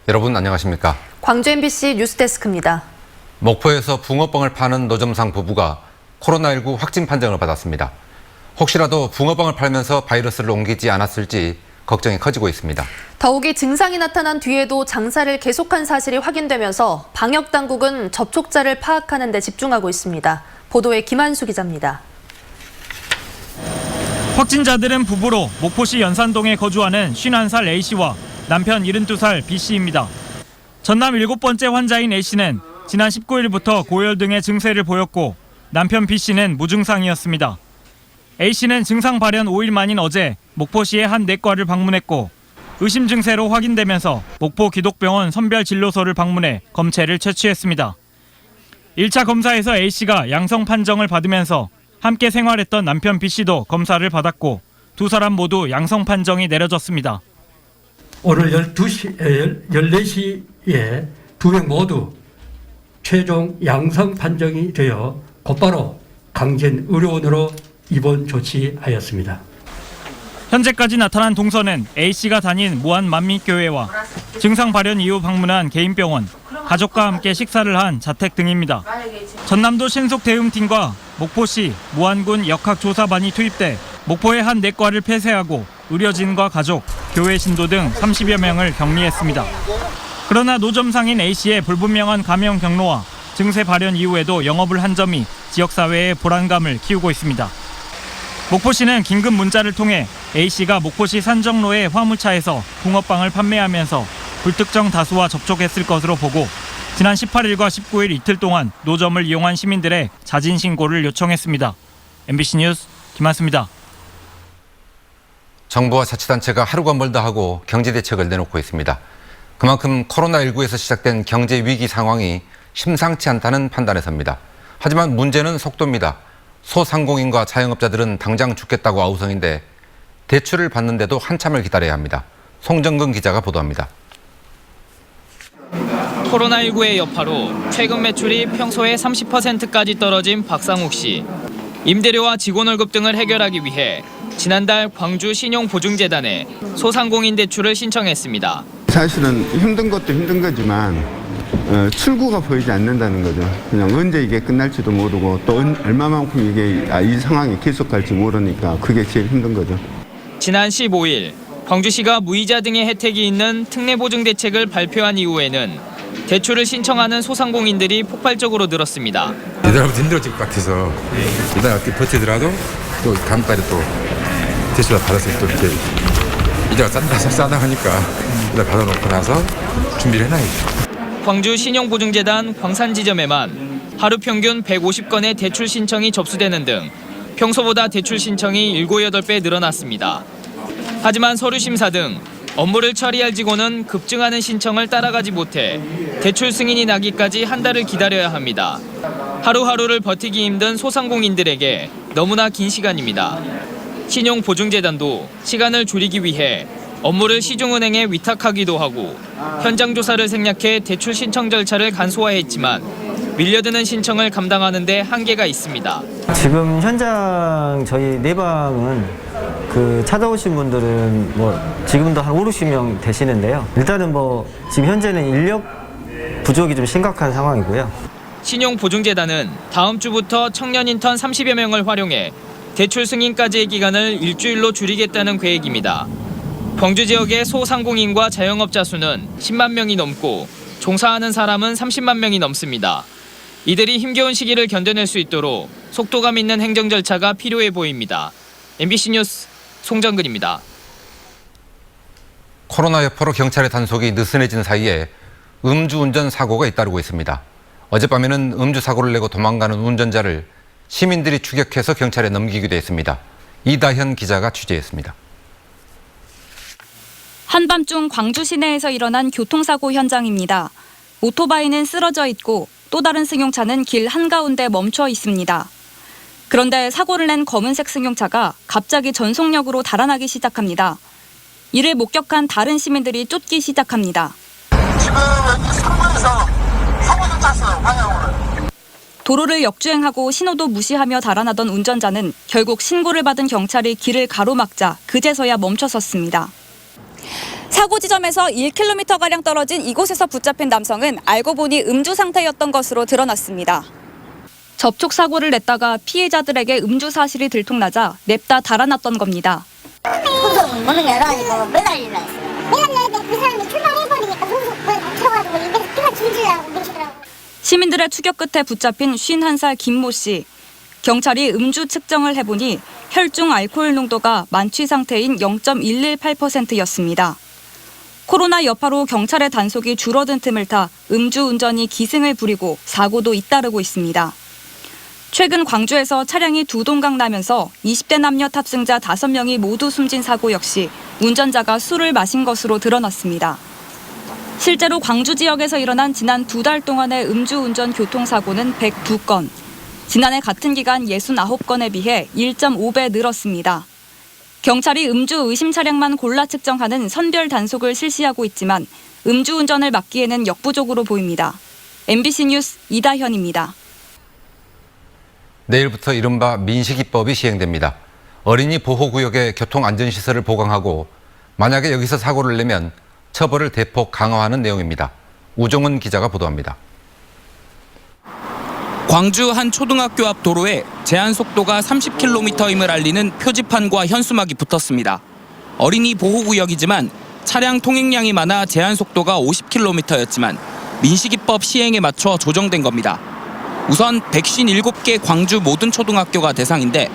여러분 안녕하십니까? 광주 MBC 뉴스데스크입니다. 목포에서 붕어빵을 파는 노점상 부부가 코로나19 확진 판정을 받았습니다. 혹시라도 붕어빵을 팔면서 바이러스를 옮기지 않았을지 걱정이 커지고 있습니다. 더욱이 증상이 나타난 뒤에도 장사를 계속한 사실이 확인되면서 방역당국은 접촉자를 파악하는 데 집중하고 있습니다. 보도에 김한수 기자입니다. 확진자들은 부부로 목포시 연산동에 거주하는 51살 A씨와 남편 72살 B씨입니다. 전남 7번째 환자인 A씨는 지난 19일부터 고열 등의 증세를 보였고 남편 B씨는 무증상이었습니다. A씨는 증상 발현 5일 만인 어제 목포시의 한 내과를 방문했고 의심 증세로 확인되면서 목포 기독병원 선별진료소를 방문해 검체를 채취했습니다. 1차 검사에서 A씨가 양성 판정을 받으면서 함께 생활했던 남편 B씨도 검사를 받았고 두 사람 모두 양성 판정이 내려졌습니다. 오늘 14시에 두 명 모두 최종 양성 판정이 되어 곧바로 강진의료원으로 입원 조치하였습니다. 현재까지 나타난 동선은 A씨가 다닌 무안만민교회와 증상 발현 이후 방문한 개인병원, 가족과 함께 식사를 한 자택 등입니다. 전남도 신속대응팀과 목포시 무안군 역학조사반이 투입돼 목포의 한 내과를 폐쇄하고 의료진과 가족, 교회 신도 등 30여 명을 격리했습니다. 그러나 노점상인 A씨의 불분명한 감염 경로와 증세 발현 이후에도 영업을 한 점이 지역사회의 불안감을 키우고 있습니다. 목포시는 긴급 문자를 통해 A씨가 목포시 산정로의 화물차에서 붕어빵을 판매하면서 불특정 다수와 접촉했을 것으로 보고 지난 18일과 19일 이틀 동안 노점을 이용한 시민들의 자진 신고를 요청했습니다. MBC 뉴스 김한수입니다. 정부와 자치단체가 하루가 멀다 하고 경제대책을 내놓고 있습니다. 그만큼 코로나19에서 시작된 경제 위기 상황이 심상치 않다는 판단에 섭니다. 하지만 문제는 속도입니다. 소상공인과 자영업자들은 당장 죽겠다고 아우성인데 대출을 받는데도 한참을 기다려야 합니다. 송정근 기자가 보도합니다. 코로나19의 여파로 최근 매출이 평소의 30%까지 떨어진 박상욱 씨. 임대료와 직원 월급 등을 해결하기 위해 지난달 광주 신용보증재단에 소상공인 대출을 신청했습니다. 사실은 힘든 것도 힘든 거지만 출구가 보이지 않는다는 거죠. 그냥 언제 이게 끝날지도 모르고 또 얼마만큼 이게 이 상황이 계속갈지 모르니까 그게 제일 힘든 거죠. 지난 15일 광주시가 무이자 등의 혜택이 있는 특례보증 대책을 발표한 이후에는 대출을 신청하는 소상공인들이 폭발적으로 늘었습니다. 이달부터 힘들어질 것 같아서 이달 어떻게 버티더라도 또 다음 달에 또 대출을 받아서 또 이렇게 이자가 싸다 하니까 이달 받아놓고 나서 준비를 해놔야죠. 광주 신용보증재단 광산지점에만 하루 평균 150건의 대출 신청이 접수되는 등 평소보다 대출 신청이 7, 8배 늘어났습니다. 하지만 서류심사 등 업무를 처리할 직원은 급증하는 신청을 따라가지 못해 대출 승인이 나기까지 한 달을 기다려야 합니다. 하루하루를 버티기 힘든 소상공인들에게 너무나 긴 시간입니다. 신용보증재단도 시간을 줄이기 위해 업무를 시중은행에 위탁하기도 하고 현장 조사를 생략해 대출 신청 절차를 간소화했지만 밀려드는 신청을 감당하는 데 한계가 있습니다. 지금 현장 저희 내방은 찾아오신 분들은 지금도 한 5, 60명 되시는데요. 일단은 지금 현재는 인력 부족이 좀 심각한 상황이고요. 신용보증재단은 다음 주부터 청년 인턴 30여 명을 활용해 대출 승인까지의 기간을 일주일로 줄이겠다는 계획입니다. 광주 지역의 소상공인과 자영업자 수는 10만 명이 넘고 종사하는 사람은 30만 명이 넘습니다. 이들이 힘겨운 시기를 견뎌낼 수 있도록 속도감 있는 행정 절차가 필요해 보입니다. MBC 뉴스 송정근입니다. 코로나 여파로 경찰의 단속이 느슨해진 사이에 음주운전 사고가 잇따르고 있습니다. 어젯밤에는 음주 사고를 내고 도망가는 운전자를 시민들이 추격해서 경찰에 넘기기도 했습니다. 이다현 기자가 취재했습니다. 한밤중 광주 시내에서 일어난 교통사고 현장입니다. 오토바이는 쓰러져 있고 또 다른 승용차는 길 한가운데 멈춰 있습니다. 그런데 사고를 낸 검은색 승용차가 갑자기 전속력으로 달아나기 시작합니다. 이를 목격한 다른 시민들이 쫓기 시작합니다. 지금 여기 3번에서 사고도 찼어요, 방향으로. 도로를 역주행하고 신호도 무시하며 달아나던 운전자는 결국 신고를 받은 경찰이 길을 가로막자 그제서야 멈춰섰습니다. 사고 지점에서 1km가량 떨어진 이곳에서 붙잡힌 남성은 알고 보니 음주 상태였던 것으로 드러났습니다. 접촉 사고를 냈다가 피해자들에게 음주 사실이 들통나자 냅다 달아났던 겁니다. 소송 무는 게 아니고 매달리려 했어요. 매달려야 그 사람이 출발해버리니까 소송을 들어가지고 입에서 피가 줄질라고 그러시더라고요. 시민들의 추격 끝에 붙잡힌 51살 김모 씨. 경찰이 음주 측정을 해보니 혈중 알코올 농도가 만취 상태인 0.118%였습니다. 코로나 여파로 경찰의 단속이 줄어든 틈을 타 음주운전이 기승을 부리고 사고도 잇따르고 있습니다. 최근 광주에서 차량이 두 동강 나면서 20대 남녀 탑승자 5명이 모두 숨진 사고 역시 운전자가 술을 마신 것으로 드러났습니다. 실제로 광주 지역에서 일어난 지난 2달 동안의 음주운전 교통사고는 102건, 지난해 같은 기간 69건에 비해 1.5배 늘었습니다. 경찰이 음주 의심 차량만 골라 측정하는 선별 단속을 실시하고 있지만 음주운전을 막기에는 역부족으로 보입니다. MBC 뉴스 이다현입니다. 내일부터 이른바 민식이법이 시행됩니다. 어린이 보호구역의 교통안전시설을 보강하고 만약에 여기서 사고를 내면 처벌을 대폭 강화하는 내용입니다. 우종은 기자가 보도합니다. 광주 한 초등학교 앞 도로에 제한 속도가 30km임을 알리는 표지판과 현수막이 붙었습니다. 어린이 보호구역이지만 차량 통행량이 많아 제한 속도가 50km였지만 민식이법 시행에 맞춰 조정된 겁니다. 우선 157개 광주 모든 초등학교가 대상인데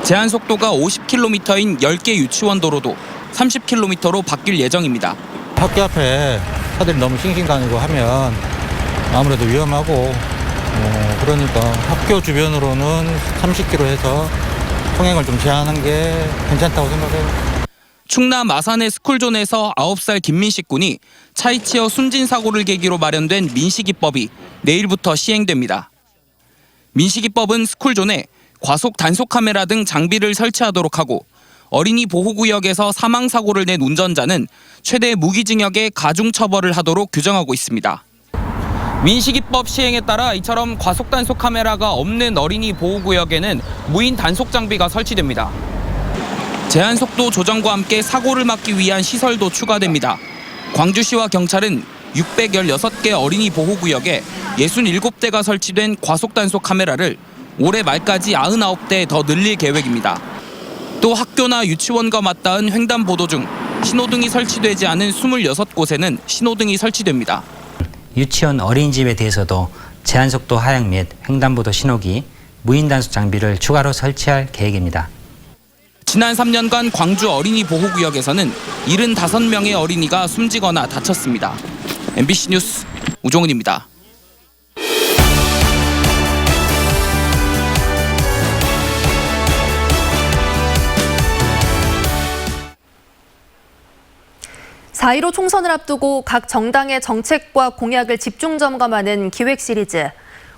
제한 속도가 50km인 10개 유치원 도로도 30km로 바뀔 예정입니다. 학교 앞에 차들이 너무 싱싱 다니고 하면 아무래도 위험하고 그러니까 학교 주변으로는 30km 해서 통행을 좀 제한하는 게 괜찮다고 생각해요. 충남 아산의 스쿨존에서 9살 김민식 군이 차에 치여 숨진 사고를 계기로 마련된 민식이법이 내일부터 시행됩니다. 민식이법은 스쿨존에 과속 단속 카메라 등 장비를 설치하도록 하고 어린이 보호구역에서 사망사고를 낸 운전자는 최대 무기징역의 가중처벌을 하도록 규정하고 있습니다. 민식이법 시행에 따라 이처럼 과속 단속 카메라가 없는 어린이 보호구역에는 무인 단속 장비가 설치됩니다. 제한 속도 조정과 함께 사고를 막기 위한 시설도 추가됩니다. 광주시와 경찰은 616개 어린이 보호구역에 67대가 설치된 과속 단속 카메라를 올해 말까지 99대 더 늘릴 계획입니다. 또 학교나 유치원과 맞닿은 횡단보도 중 신호등이 설치되지 않은 26곳에는 신호등이 설치됩니다. 유치원 어린이집에 대해서도 제한속도 하향 및 횡단보도 신호기, 무인 단속 장비를 추가로 설치할 계획입니다. 지난 3년간 광주 어린이 보호구역에서는 75명의 어린이가 숨지거나 다쳤습니다. MBC 뉴스 우종은입니다. (4.15) 총선을 앞두고 각 정당의 정책과 공약을 집중 점검하는 기획 시리즈.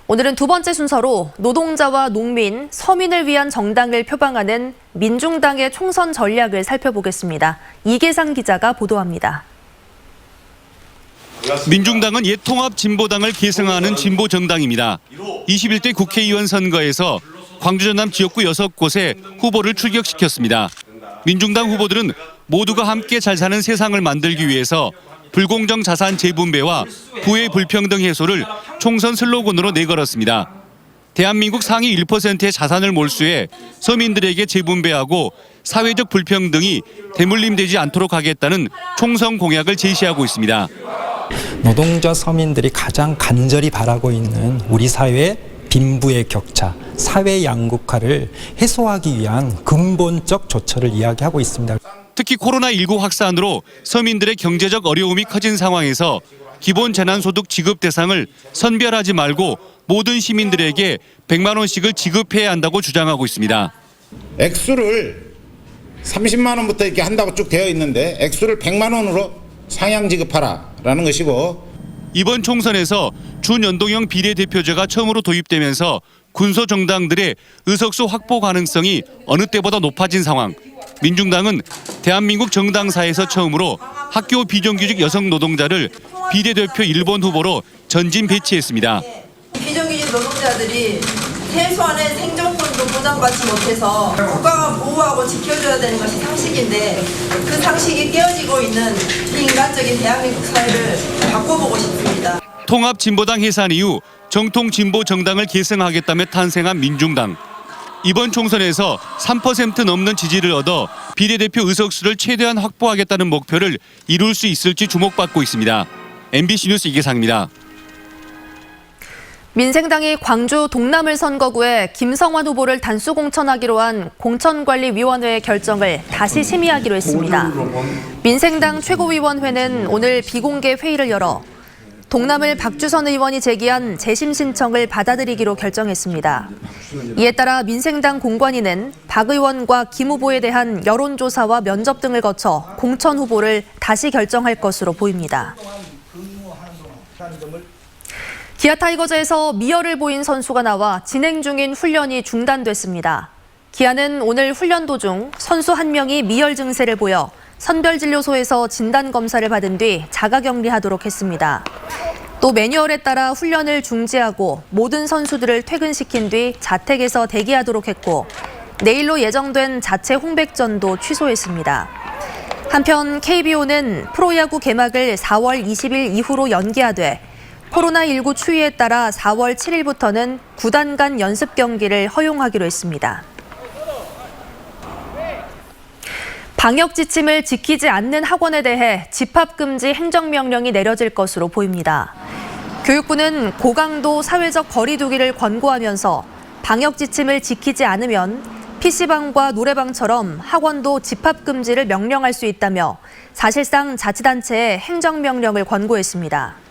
오늘은 두 번째 순서로 노동자와 농민, 서민을 위한 정당을 표방하는 민중당의 총선 전략을 살펴보겠습니다. 이계상 기자가 보도합니다. 민중당은 옛통합 진보당을 계승하는 진보 정당입니다. 21대 국회의원 선거에서 광주 전남 지역구 6곳에 후보를 출격시켰습니다. 민중당 후보들은 모두가 함께 잘 사는 세상을 만들기 위해서 불공정 자산 재분배와 부의 불평등 해소를 총선 슬로건으로 내걸었습니다. 대한민국 상위 1%의 자산을 몰수해 서민들에게 재분배하고 사회적 불평등이 대물림되지 않도록 하겠다는 총선 공약을 제시하고 있습니다. 노동자 서민들이 가장 간절히 바라고 있는 우리 사회의 빈부의 격차, 사회 양극화를 해소하기 위한 근본적 조처를 이야기하고 있습니다. 특히 코로나19 확산으로 서민들의 경제적 어려움이 커진 상황에서 기본 재난소득 지급 대상을 선별하지 말고 모든 시민들에게 100만 원씩을 지급해야 한다고 주장하고 있습니다. 액수를 30만 원부터 이렇게 한다고 쭉 되어 있는데 액수를 100만 원으로 상향 지급하라라는 것이고, 이번 총선에서 준연동형 비례대표제가 처음으로 도입되면서 군소정당들의 의석수 확보 가능성이 어느 때보다 높아진 상황. 민중당은 대한민국 정당사에서 처음으로 학교 비정규직 여성 노동자를 비례대표 1번 후보로 전진 배치했습니다. 비정규직 노동자들이 최소한의 생존권 아무도 보장받지 못해서 국가가 보호하고 지켜줘야 되는 것이 상식인데 그 상식이 깨어지고 있는 비인간적인 대한민국 사회를 바꿔보고 싶습니다. 통합진보당 해산 이후 정통 진보 정당을 계승하겠다며 탄생한 민중당. 이번 총선에서 3% 넘는 지지를 얻어 비례대표 의석수를 최대한 확보하겠다는 목표를 이룰 수 있을지 주목받고 있습니다. MBC 뉴스 이계상입니다. 민생당이 광주 동남을 선거구에 김성환 후보를 단수 공천하기로 한 공천관리위원회의 결정을 다시 심의하기로 했습니다. 민생당 최고위원회는 오늘 비공개 회의를 열어 동남을 박주선 의원이 제기한 재심 신청을 받아들이기로 결정했습니다. 이에 따라 민생당 공관위는 박 의원과 김 후보에 대한 여론조사와 면접 등을 거쳐 공천 후보를 다시 결정할 것으로 보입니다. 기아 타이거즈에서 미열을 보인 선수가 나와 진행 중인 훈련이 중단됐습니다. 기아는 오늘 훈련 도중 선수 한 명이 미열 증세를 보여 선별진료소에서 진단검사를 받은 뒤 자가격리하도록 했습니다. 또 매뉴얼에 따라 훈련을 중지하고 모든 선수들을 퇴근시킨 뒤 자택에서 대기하도록 했고 내일로 예정된 자체 홍백전도 취소했습니다. 한편 KBO는 프로야구 개막을 4월 20일 이후로 연기하되 코로나19 추이에 따라 4월 7일부터는 구단 간 연습 경기를 허용하기로 했습니다. 방역 지침을 지키지 않는 학원에 대해 집합금지 행정명령이 내려질 것으로 보입니다. 교육부는 고강도 사회적 거리 두기를 권고하면서 방역 지침을 지키지 않으면 PC방과 노래방처럼 학원도 집합금지를 명령할 수 있다며 사실상 자치단체에 행정명령을 권고했습니다.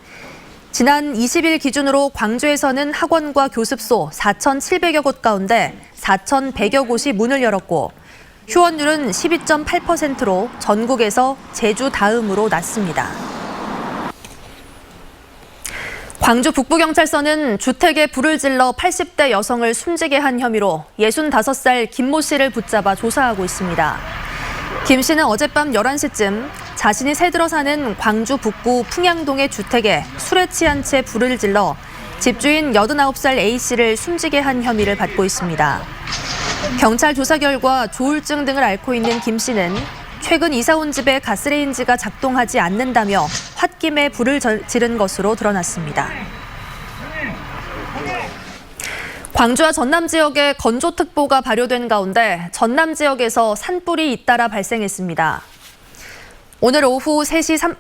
지난 20일 기준으로 광주에서는 학원과 교습소 4,700여 곳 가운데 4,100여 곳이 문을 열었고 휴원율은 12.8%로 전국에서 제주 다음으로 낮습니다. 광주 북부경찰서는 주택에 불을 질러 80대 여성을 숨지게 한 혐의로 65살 김모 씨를 붙잡아 조사하고 있습니다. 김 씨는 어젯밤 11시쯤 자신이 새들어 사는 광주 북구 풍양동의 주택에 술에 취한 채 불을 질러 집주인 89살 A씨를 숨지게 한 혐의를 받고 있습니다. 경찰 조사 결과 조울증 등을 앓고 있는 김 씨는 최근 이사 온 집에 가스레인지가 작동하지 않는다며 홧김에 불을 지른 것으로 드러났습니다. 광주와 전남 지역에 건조특보가 발효된 가운데 전남 지역에서 산불이 잇따라 발생했습니다. 오늘 오후 3시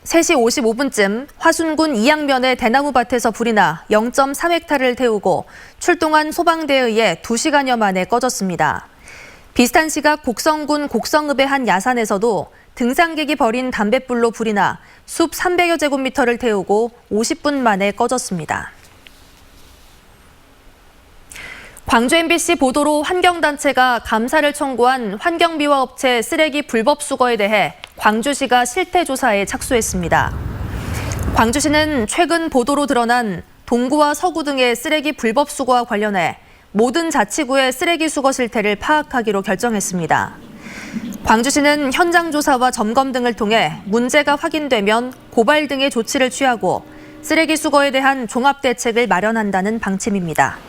55분쯤 화순군 이양면의 대나무밭에서 불이 나 0.3헥타르를 태우고 출동한 소방대에 의해 2시간여 만에 꺼졌습니다. 비슷한 시각 곡성군 곡성읍의 한 야산에서도 등산객이 버린 담뱃불로 불이 나 숲 300여 제곱미터를 태우고 50분 만에 꺼졌습니다. 광주 MBC 보도로 환경단체가 감사를 청구한 환경미화 업체 쓰레기 불법 수거에 대해 광주시가 실태조사에 착수했습니다. 광주시는 최근 보도로 드러난 동구와 서구 등의 쓰레기 불법 수거와 관련해 모든 자치구의 쓰레기 수거 실태를 파악하기로 결정했습니다. 광주시는 현장 조사와 점검 등을 통해 문제가 확인되면 고발 등의 조치를 취하고 쓰레기 수거에 대한 종합 대책을 마련한다는 방침입니다.